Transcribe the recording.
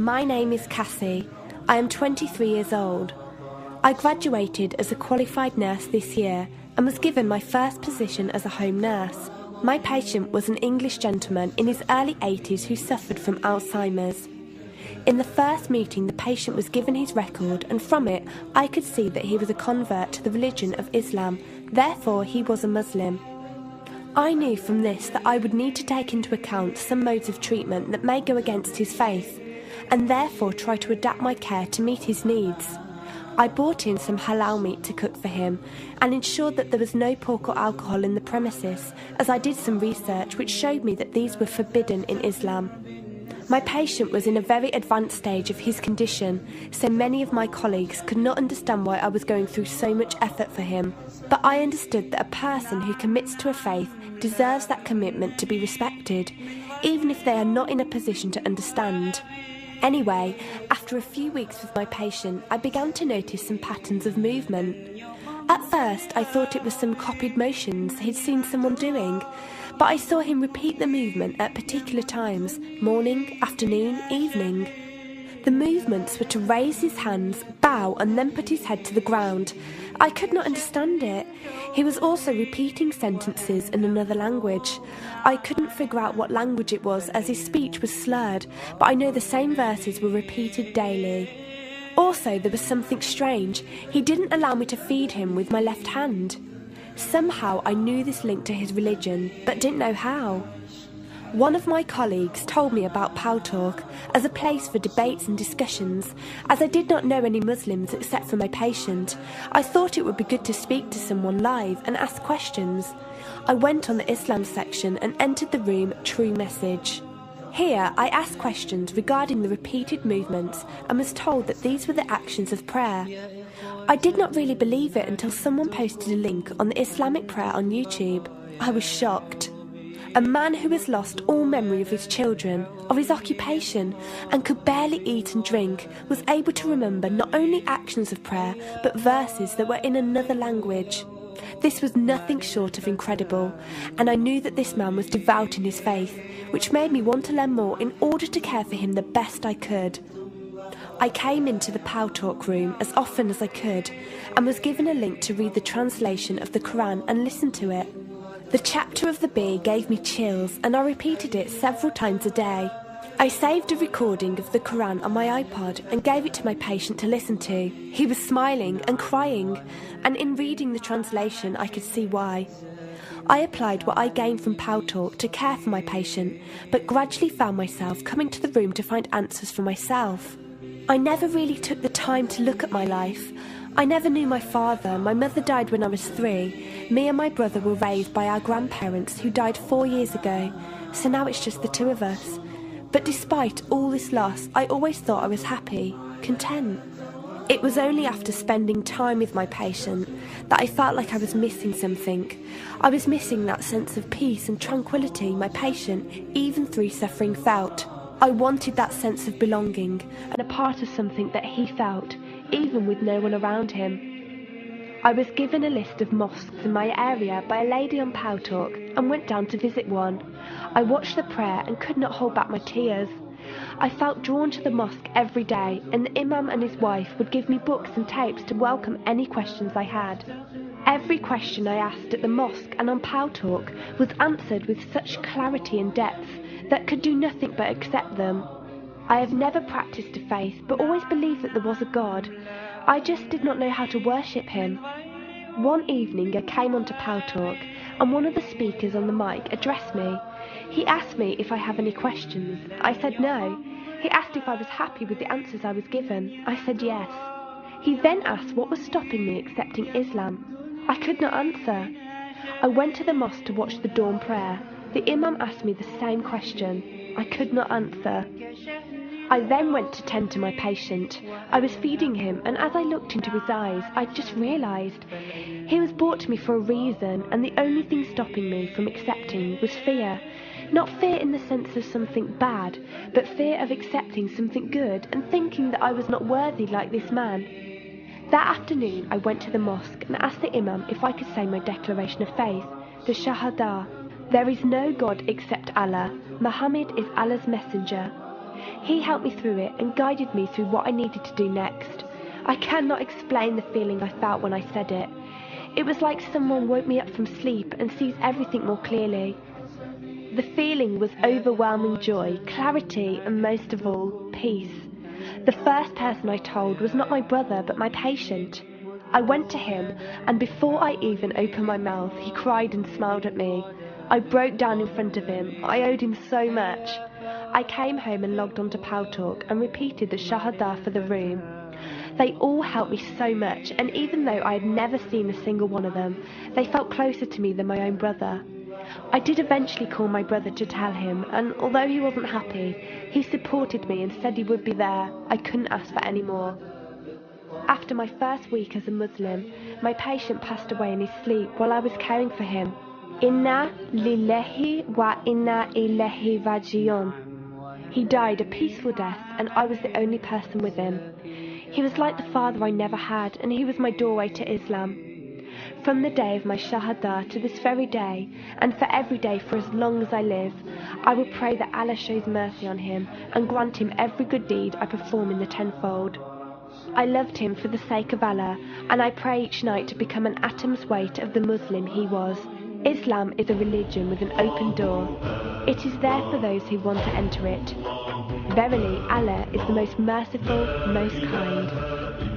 My name is Cassie. I am 23 years old. I graduated as a qualified nurse this year and was given my first position as a home nurse. My patient was an English gentleman in his early 80s who suffered from Alzheimer's. In the first meeting, the patient was given his record, and from it I could see that he was a convert to the religion of Islam, therefore he was a Muslim. I knew from this that I would need to take into account some modes of treatment that may go against his faith, and therefore try to adapt my care to meet his needs. I bought in some halal meat to cook for him and ensured that there was no pork or alcohol in the premises, as I did some research which showed me that these were forbidden in Islam. My patient was in a very advanced stage of his condition, so many of my colleagues could not understand why I was going through so much effort for him. But I understood that a person who commits to a faith deserves that commitment to be respected, even if they are not in a position to understand. Anyway, after a few weeks with my patient, I began to notice some patterns of movement. At first, I thought it was some copied motions he'd seen someone doing, but I saw him repeat the movement at particular times: morning, afternoon, evening. The movements were to raise his hands, bow, and then put his head to the ground. I could not understand it. He was also repeating sentences in another language. I couldn't figure out what language it was, as his speech was slurred, but I know the same verses were repeated daily. Also, there was something strange. He didn't allow me to feed him with my left hand. Somehow I knew this linked to his religion, but didn't know how. One of my colleagues told me about Paltalk as a place for debates and discussions. As I did not know any Muslims except for my patient, I thought it would be good to speak to someone live and ask questions. I went on the Islam section and entered the room True Message. Here I asked questions regarding the repeated movements and was told that these were the actions of prayer. I did not really believe it until someone posted a link on the Islamic prayer on YouTube. I was shocked. A man who has lost all memory of his children, of his occupation, and could barely eat and drink, was able to remember not only actions of prayer, but verses that were in another language. This was nothing short of incredible, and I knew that this man was devout in his faith, which made me want to learn more in order to care for him the best I could. I came into the Paltalk room as often as I could, and was given a link to read the translation of the Quran and listen to it. The chapter of the bee gave me chills, and I repeated it several times a day. I saved a recording of the Quran on my iPod and gave it to my patient to listen to. He was smiling and crying, and in reading the translation I could see why. I applied what I gained from Paltalk to care for my patient, but gradually found myself coming to the room to find answers for myself. I never really took the time to look at my life. I never knew my father. My mother died when I was 3. Me and my brother were raised by our grandparents who died 4 years ago, so now it's just the two of us. But despite all this loss, I always thought I was happy, content. It was only after spending time with my patient that I felt like I was missing something. I was missing that sense of peace and tranquility my patient, even through suffering, felt. I wanted that sense of belonging and a part of something that he felt, even with no one around him. I was given a list of mosques in my area by a lady on Paltalk and went down to visit one. I watched the prayer and could not hold back my tears. I felt drawn to the mosque every day, and the imam and his wife would give me books and tapes to welcome any questions I had. Every question I asked at the mosque and on Paltalk was answered with such clarity and depth that could do nothing but accept them. I have never practiced a faith, but always believed that there was a God. I just did not know how to worship him. One evening I came onto Paltalk, and one of the speakers on the mic addressed me. He asked me if I have any questions. I said no. He asked if I was happy with the answers I was given. I said yes. He then asked what was stopping me accepting Islam. I could not answer. I went to the mosque to watch the dawn prayer. The imam asked me the same question. I could not answer. I then went to tend to my patient. I was feeding him, and as I looked into his eyes, I just realised he was brought to me for a reason, and the only thing stopping me from accepting was fear. Not fear in the sense of something bad, but fear of accepting something good and thinking that I was not worthy like this man. That afternoon I went to the mosque and asked the imam if I could say my declaration of faith, the Shahada. There is no God except Allah. Muhammad is Allah's messenger. He helped me through it and guided me through what I needed to do next. I cannot explain the feeling I felt when I said it. It was like someone woke me up from sleep and sees everything more clearly. The feeling was overwhelming joy, clarity, and most of all, peace. The first person I told was not my brother, but my patient. I went to him, and before I even opened my mouth, he cried and smiled at me. I broke down in front of him. I owed him so much. I came home and logged onto Paltalk and repeated the Shahada for the room. They all helped me so much, and even though I had never seen a single one of them, they felt closer to me than my own brother. I did eventually call my brother to tell him, and although he wasn't happy, he supported me and said he would be there. I couldn't ask for any more. After my first week as a Muslim, my patient passed away in his sleep while I was caring for him. Inna lillahi wa inna ilaihi raji'un. He died a peaceful death, and I was the only person with him. He was like the father I never had, and he was my doorway to Islam. From the day of my Shahada to this very day, and for every day for as long as I live, I will pray that Allah shows mercy on him and grant him every good deed I perform in the tenfold. I loved him for the sake of Allah, and I pray each night to become an atom's weight of the Muslim he was. Islam is a religion with an open door. It is there for those who want to enter it. Verily, Allah is the most merciful, most kind.